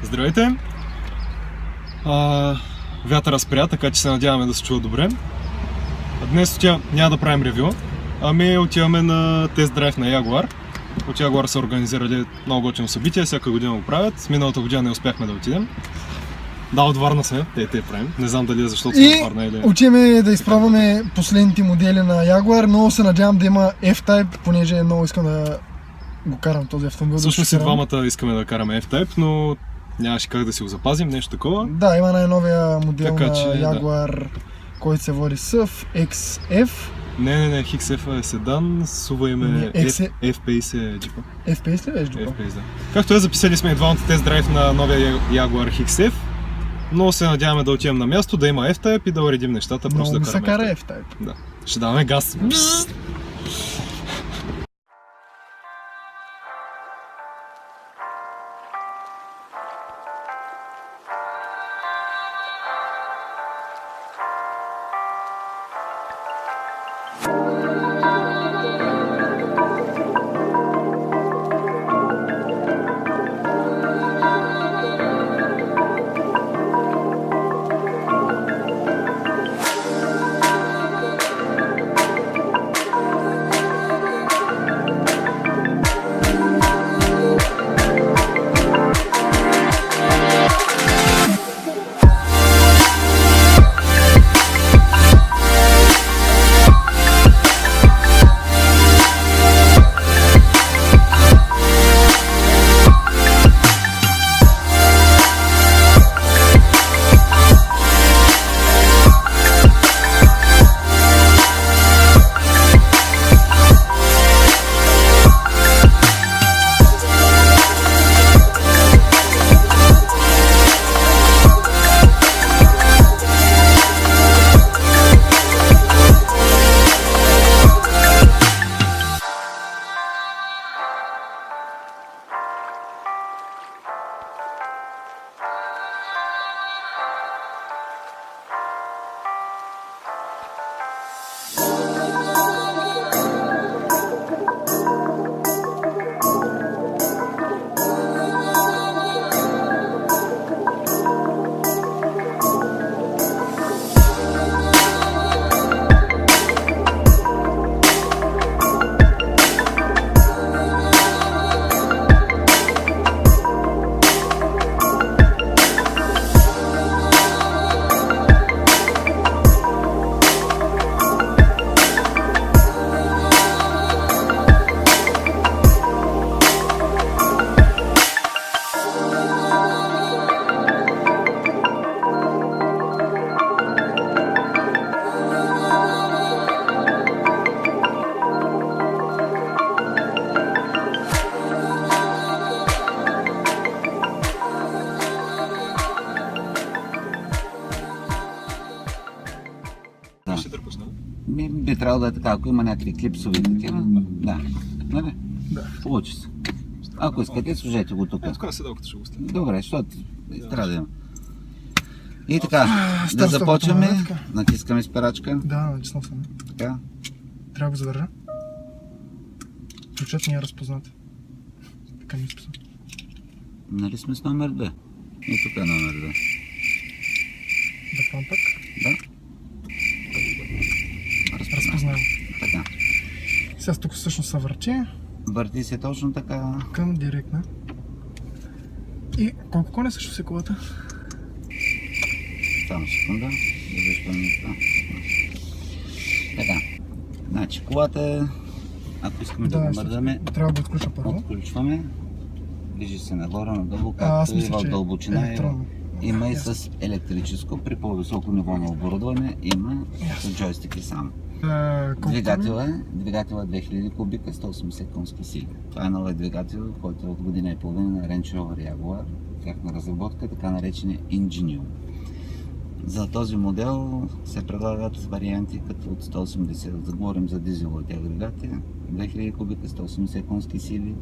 Здравейте! Вятъра спря, така че се надяваме да се чува добре. Днес няма да правим ревю, ами отиваме на тест драйв на Jaguar. От Jaguar са организирали много готино събитие, всяка година го правят. С миналата година не успяхме да отидем. Да, от Варна сме, те правим. Не знам дали е защото сме от Варна или... Отиваме да изпробваме последните модели на Jaguar, но се надявам да има F-Type, понеже много искам да го карам този автомобил. Всъщност и двамата искаме да караме F-Type, но нямаше как да си го запазим, нещо такова. Да, има най-новия модел така, на че, Jaguar, който се води SUV XF. Не, XF е седан, сува име F-Pace е джипа. F-Pace ли е джипа? F-Pace, да. Както е, записали сме и двамата тест драйв на новия Jaguar XF, но се надяваме да отидем на място, да има F-Type и да уредим нещата, просто да караме кара F-Type. Да. Ще даваме газ. Би трябвало да е така, ако има някакви клипсови такива. Да. Нали? Да. Получи се. Ако искате, служете го тук. Тук на седалката ще го оставим. Добре, защото трябва да има. И така, да започваме. Натискаме спирачка. Да, натиснал съм. Така. Трябва да го задържа. Ключът не е разпознат. Така ми изписал. Нали сме с номер 2? И тук е номер 2. Да пам пак? Да. Разпознавам. Така. Сега тук всъщност се върти. Върти се точно така. Към директна. И колко коня също се колата? Само секунда. Да виждаме това. Така. Значи колата, ако искаме да го мърдаме, трябва да отключа първо. Отключваме. Движи се нагоре, надолу, както и в дълбочина. Има и с електрическо, при по-високо ниво на оборудване има с джойстики само. Двигател е 2000 кубика, 180 конски сили. Това е новият двигател, който е от година и половина на Range Rover Jaguar, тяхна разработка, така наречения Ingenium. За този модел се предлагат варианти като от 180, да говорим за дизеловите агрегати, 2000 кубика, 180 конски сили,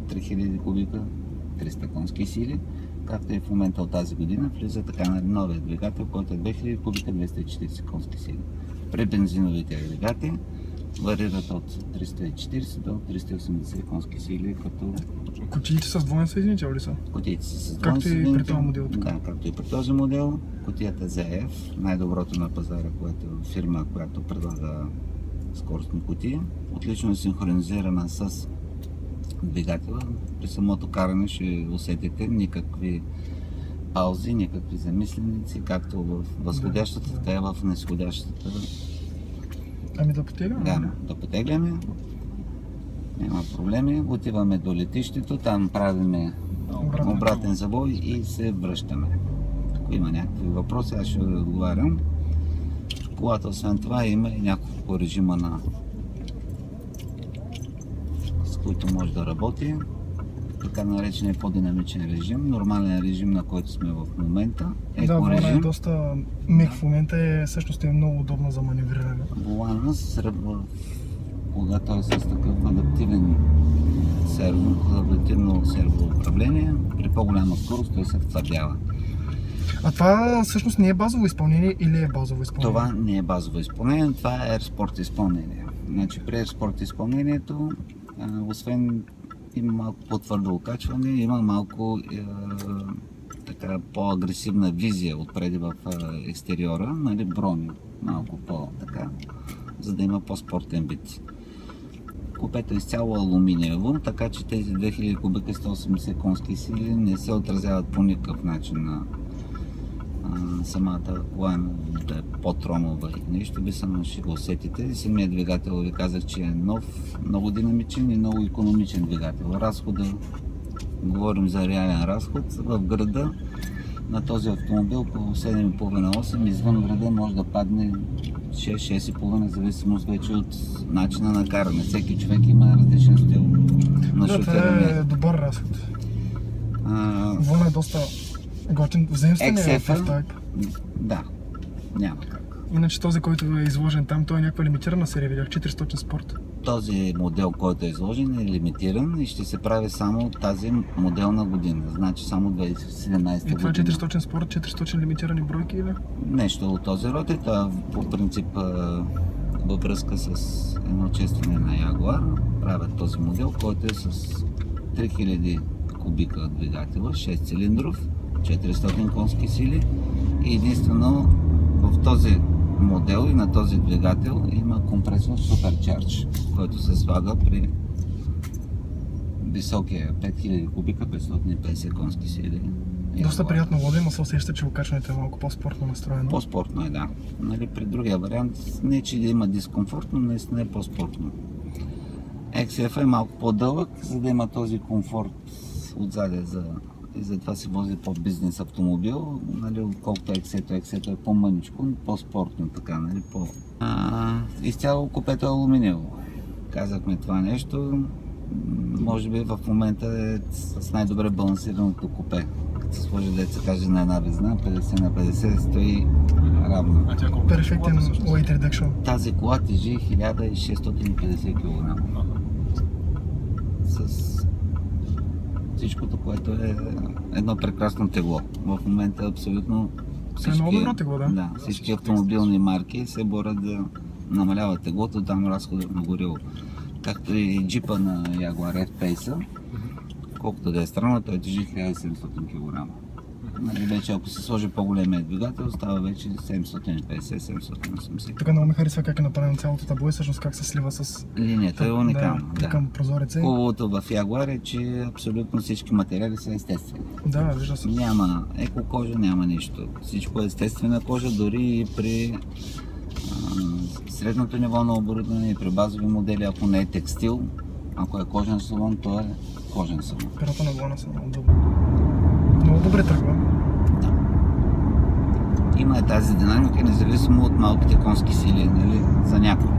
3000 кубика, 300 конски сили, както и в момента от тази година влиза така на новия двигател, който е 2000 кубика, 240 конски сили. При бензиновите агрегати варират от 340 до 380 конски сили, като Кутиите с двоен съединител ли са? кутиите са с Както и при този модел тук. Да, както и при този модел. Кутията ZF, най-доброто на пазара, което е фирма, която предлага скоростни кутии. Отлично е синхронизирана с двигателя. При самото каране ще усетите никакви паузи, никакви замисленици, както в възходящата, така и в нисходящата. Ами да потегляме? Да потегляме. Няма проблеми. Отиваме до летището, там правиме обратен завой и се връщаме. Ако има някакви въпроси, аз ще отговарям. Колата освен това има и няколко режима, с които може да работи. Така наречен по-динамичен режим, нормален режим, на който сме в момента. Да, волана е доста мек в момента и всъщност е много удобна за маневриране. Волана, когато е с такъв адаптивно серво управление, при по-голяма скорост той се втвърдява. А това всъщност не е базово изпълнение или е базово изпълнение? Това не е базово изпълнение, това е Airsport изпълнение. Значи при Airsport изпълнението, освен има малко по-твърдо окачване, има малко така по-агресивна визия отпреди в екстериора, нали, брони, малко по-така, за да има по-спортен вид. Купето е изцяло алуминиево, така че тези 2000 кубика 180 конски сили не се отразяват по никакъв начин на самата кола, да е по-тромова и нещо, ви само ще го усетите. Самият двигател ви казах, че е нов, много динамичен и много икономичен двигател. Разхода, говорим за реален разход, в града на този автомобил по 7,5-8, извън града може да падне 6-6,5, зависимост вече от начина на каране. Всеки човек има различен стил на шофиране. Това е добър разход. Вон е доста готин. Взаимствен е F-Type. Да, няма как. Иначе този, който е изложен там, той е някаква лимитирана серия, видях 400 спорт. Този модел, който е изложен, е лимитиран и ще се прави само тази моделна година. Значи само 2017 година. И това 400 спорт, 400 лимитирани бройки или? Нещо от този род е. Това по принцип във връзка с едно честване на Jaguar правят този модел, който е с 3000 кубика двигателя, 6 цилиндров, 400 конски сили и единствено в този модел и на този двигател има компресор Supercharge, който се слага при високия 5000 кубика, 550 конски сили. Доста приятно вода, но се усеща, че окачването е малко по-спортно настроено. По-спортно е, да. Нали, при другия вариант не че да има дискомфорт, но наистина е по-спортно. XF е малко по-дълъг, за да има този комфорт отзаде и затова се вози по-бизнес автомобил, нали, отколкото XC-то е по-мъничко, по-спортно така, нали, изцяло купето е алуминиево. Казахме това нещо, може би в момента е с най-добре балансираното купе. Като се сложи, да се каже, на една везна, 50 на 50 стои равно. Перфектен weight reduction. Тази кола тежи 1650 кг. С всичкото, което е едно прекрасно тегло. В момента абсолютно всички автомобилни марки се борят да намаляват теглото, там разходът на гориво. Както и джипа на Jaguar F-Pace, колкото да е странно, той тежи 1700 кг. Нали, вече ако се сложи по-големия двигател, става вече 750-780. Тук много ми харесва как е направено цялото табло и всъщност как се слива с... Линията е уникална. Да, към прозореца. Хубавото в Jaguar е, че абсолютно всички материали са естествени. Да, вижда се. Няма еко-кожа, няма нищо. Всичко е естествена кожа, дори и при средното ниво на оборудване и при базови модели, ако не е текстил, ако е кожен салон, то е кожен салон. Перото на главна са много добре. Много добре тръгва. Да. Има тази динамика, независимо от малките конски сили, нали, за някой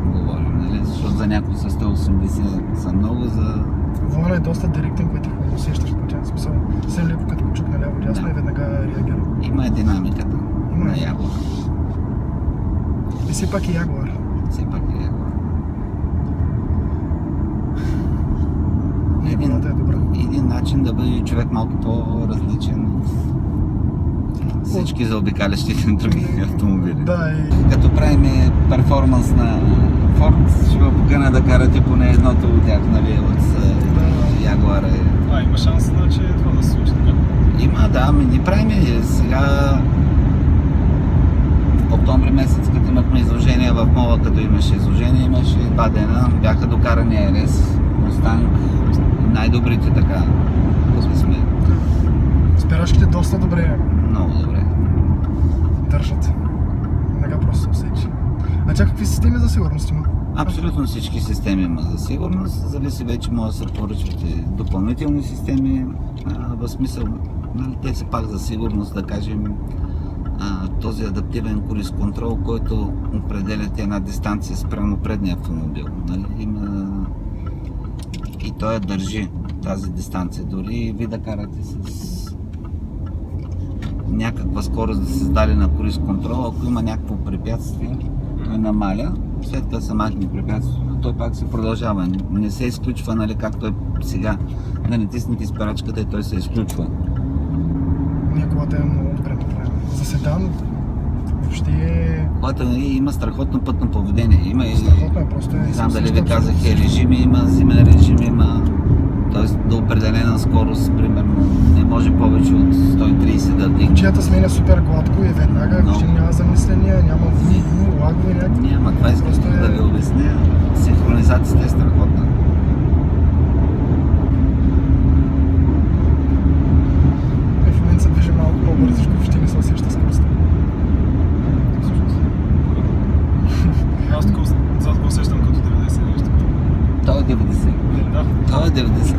говорим, нали, защото за някой с 180 са много, за... Волана е доста директен, който е хубаво усещаш по тях. Смисъл, съвсем леко като го чукна ляво дясно и веднага реагира. Има динамиката на Jaguar. И все пак е Jaguar. Все пак е Jaguar. Е добра. Един начин да бъде човек малко по-различен от всички заобикалящите други автомобили. Да, и Като правим перформанс на Ford, ще го покана да карате поне едното от тях, нали, от Jaguar. Има шанс, значи, това да се случи така. Има, да, ни правим и сега октомври месец, като имахме изложение в мола, като имаше изложение, имаше 2 дена, бяха докарани RS, Mustang, най-добрите така. Сме. спирачките доста добре Много добре. държат. Нека просто се усечи. А тя какви системи за сигурност има? Абсолютно всички системи има за сигурност, зависи вече може да се поръчвате допълнителни системи, в смисъл, нали, те са пак за сигурност, да кажем, този адаптивен круиз контрол, който определяте една дистанция спрямо предния автомобил. Нали, има и той държи тази дистанция, дори ви да карате с някаква скорост да се създаде на круиз контрол, ако има някакво препятствие, той намаля, след като се махне препятствието, той пак се продължава. Не се изключва, нали, както е сега, да натиснете спирачката и той се изключва. Колата е много добре направена. За седан въобще е... Колата има страхотно пътно поведение. Има и... Страхотно е, просто е... Не знам дали ви казах, режими има, зимен режим има, т.е. до определена скорост, примерно, не може повече от 130 да вдигне. Чията сменя супер гладко и веднага, въобще няма замисления, няма лагове някакви. Няма, това искам Просто да ви обясня. Синхронизацията е страхотна. В момента се движи малко по-бързичко, въобще не се усеща скоростта. Аз така усещам като 90 нещо. Това е 90. Да. Това е 90.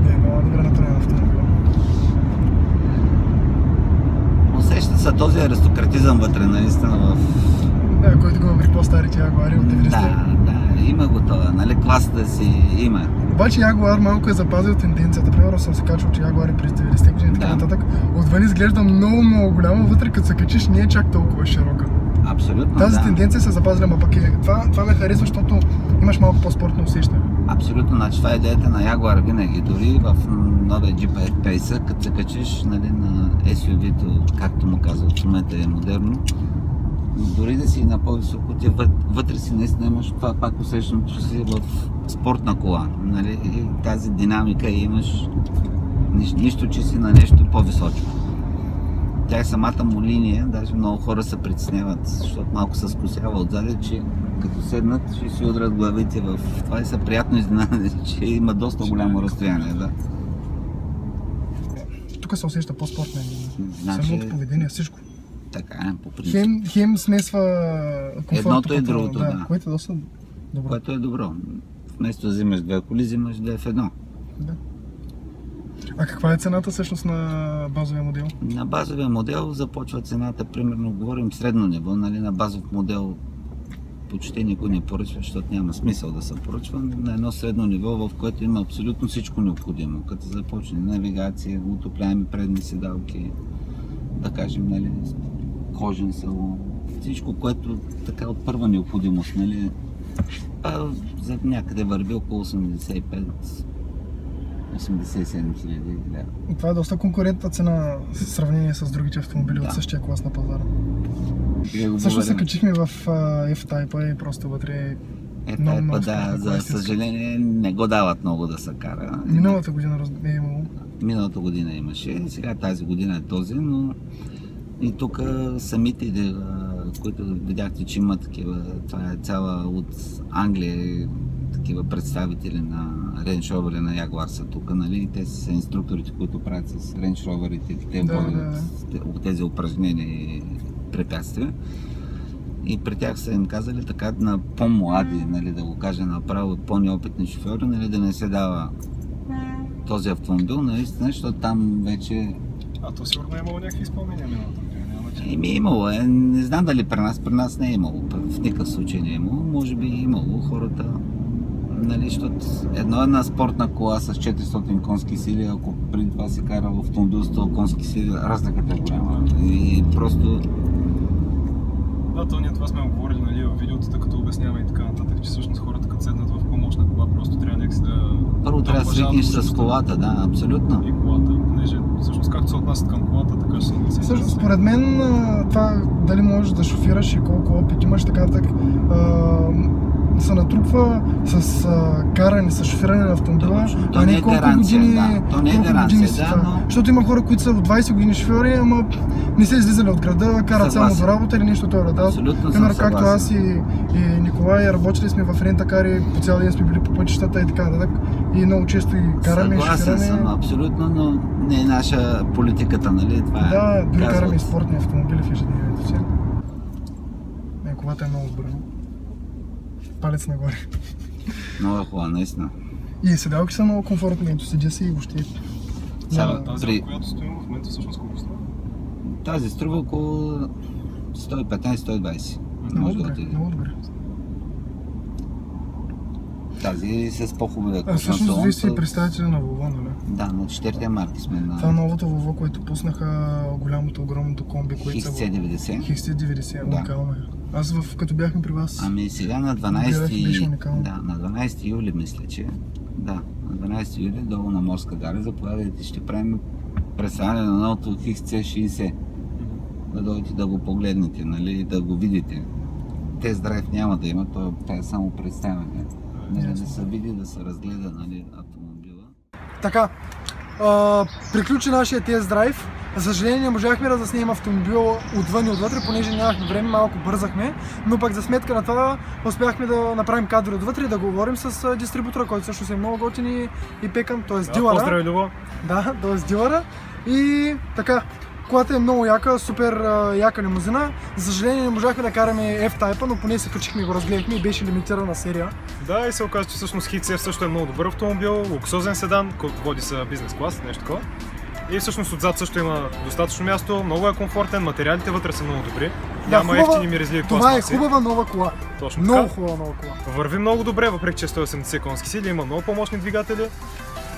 Не, много добре направен автомобил. Усеща се този аристократизъм вътре, наистина в... Да, който го има при по-старите Jaguar от 90-те. Да, има го това, нали, класата си има. Обаче Jaguar малко е запазил тенденцията. Примерно съм се качвал, че Jaguar е през 90-те години и така Да. нататък. Отвън изглежда много голямо, вътре като се качиш не е чак толкова широка. Абсолютно, Тази да. тенденция се запазила, ама пък това ме харесва, защото имаш малко по-спортно усещане. Абсолютно, значи това е идеята на Jaguar винаги. Дори в новия Jeep Pacer, като се качиш, нали, на SUV-то, както му казват, в момента е модерно, дори да си на по-високо, ти вътре си наистина имаш това, пак усещам, че си в спортна кола, нали, и тази динамика и имаш нищо, че си на нещо по-височко. Тя е самата му линия, даже много хора се притесняват, защото малко се скосява отзади, че като седнат ще си удрят главите в това и са приятно изненадани, че има доста голямо разстояние, да. Тук се усеща по-спортно. Значи- Самото поведение, всичко. Така е, по принцип. Хем смесва комфортното Едното и пътуване, другото, да. което е доста добро. Което е добро. Вместо да взимаш две коли, взимаш две в едно. Да. А каква е цената всъщност на базовия модел? На базовия модел започва цената, примерно, говорим средно ниво, нали, на базов модел почти никой не поръчва, защото няма смисъл да се поръчва, на едно средно ниво, в което има абсолютно всичко необходимо, като започне навигация, отопляеми предни седалки, да кажем, нали, кожен салон, всичко, което така от първа необходимост, нали, за някъде върви около 85-87 хиляди лева. Това е доста конкурентна цена в сравнение с другите автомобили Да. от същия клас на пазара. Също Също се качихме в F-Type и просто вътре много F-Type, скъпо, да, за истински. съжаление не го дават много да се кара. Миналата година е имало. Миналата година имаше, сега тази година е този, но и тук самите, които видяхте, че има такива, това е цяла от Англия, такива представители на Range Rover и на Jaguar са тук, нали? Те са инструкторите, които правят с Range Rover-ите, те Да, водят тези упражнения и препятствия. И при тях са им казали така на по-млади, нали, да го кажа направо, от по-неопитни шофьори, нали, да не се дава този автомобил, наистина, защото там вече... А то сигурно е имало някакви изпълнения миналата година, няма че. Имало е, не знам дали при нас не е имало, в никакъв случай не е имало, може би е имало хората, нали, защото една спортна кола с 400 конски сили, ако преди това се кара в автомобил с 100 конски сили, разликата е голяма. И просто... Да, то ние това сме говорили, нали, в видеото, като обясняваме и така нататък, че всъщност хората като седнат в по-мощна кола, просто трябва някакси да... Първо трябва да свикнеш с колата, да, абсолютно. И колата, понеже Всъщност както се отнасят към колата, така ще се отнасят. Също, според мен, това дали можеш да шофираш и колко опит имаш, така се натрупва с каране, с шофиране на автомобила, а не колко години, То не е гаранция, но... Защото има хора, които са от 20 години шофьори, ама не са излизали от града, карат само до работа или нещо това. Да. Пример, както аз и Николай, работили сме в рентакари, по цял ден сме били по пътищата и така нататък. И много често и караме, и шофираме. Съгласен съм, абсолютно, но не е наша политиката, нали? Това да, дори караме и спортни автомобили в ежедневието си. Колата е много добра. Палец нагоре. Много е хубава, наистина. И седалки са много комфортни, седя си и въобще. Тази, в която стоим в момента, всъщност колко струва? Тази струва около 115-120. Много добре. Тази с по-хубавия консолон. Всъщност вие си представители на Volvo, нали? Да, на 4 марки сме на... Това новото Volvo, което пуснаха, огромното комби, което са... XC90. XC90, уникално е. Аз като бяхме при вас... Ами сега на 12 юли мисля, че... Да, на 12 юли долу на Морска гара, заповядайте, ще правим представяне на новото XC60. Да дойдете да го погледнете, нали, да го видите. Тест драйв няма да има, това е само представяне. Да се види, да се разгледа, нали, автомобила. Така, приключи нашия тест драйв. За съжаление не можахме да заснемем автомобила отвън и отвътре, понеже нямахме време, малко бързахме, но пък за сметка на това успяхме да направим кадри отвътре и да говорим с дистрибутора, който също е много готин и пекан, т.е. дилъра. Поздрави, Любо! Да, т.е. дилъра. И така, колата е много яка, супер яка лимузина. За съжаление не можахме да караме F-Type, но поне се качихме и го разгледахме и беше лимитирана серия. Да, и се оказа, че всъщност XC също е много добър автомобил, луксозен седан, който води са бизнес клас, нещо такова. И всъщност отзад също има достатъчно място, много е комфортен, материалите вътре са много добри. Няма ефтини миризливи пластмаси. Това е хубава нова кола. Точно много така. Хубава нова кола. Върви много добре, въпреки че е 180 конски сили, има много по-мощни двигатели.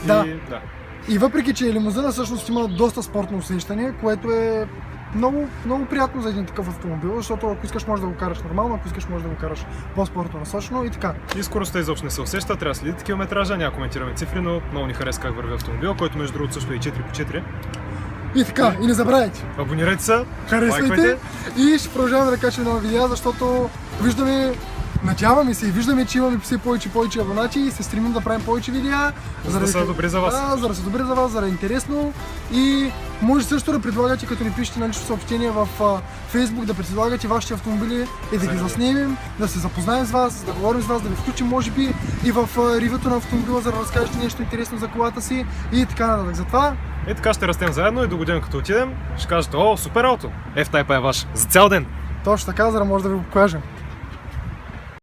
Да. Да. И въпреки че лимузина всъщност има доста спортно усещане, което е много, много приятно за един такъв автомобил, защото ако искаш можеш да го караш нормално, ако искаш можеш да го караш по-спортно насочено и така. И скоростта изобщо не се усеща, трябва да следите километража, няма коментираме цифри, но много ни хареса как върви автомобил, който между другото също е 4x4. И така, и не забравяйте! Абонирайте се, харесвайте и ще продължаваме да качваме нови видеа, защото надяваме се и виждаме, че имаме все повече абонати и се стремим да правим повече видеа. За да са добри за вас. Да, за да са добри за вас, за да е интересно. И може също да предлагате, като ни пишете на лично съобщение в Facebook, да предлагате вашите автомобили и да ги заснемем, да се запознаем с вас, да говорим с вас, да ви включим може би и в ревюто на автомобила, за да разкажете нещо интересно за колата си и така нататък. Затова и така ще растем заедно и до година като отидем, ще кажете: о, супер ауто! F-Type е ваш за цял ден! точно така, за да може да ви го покажем.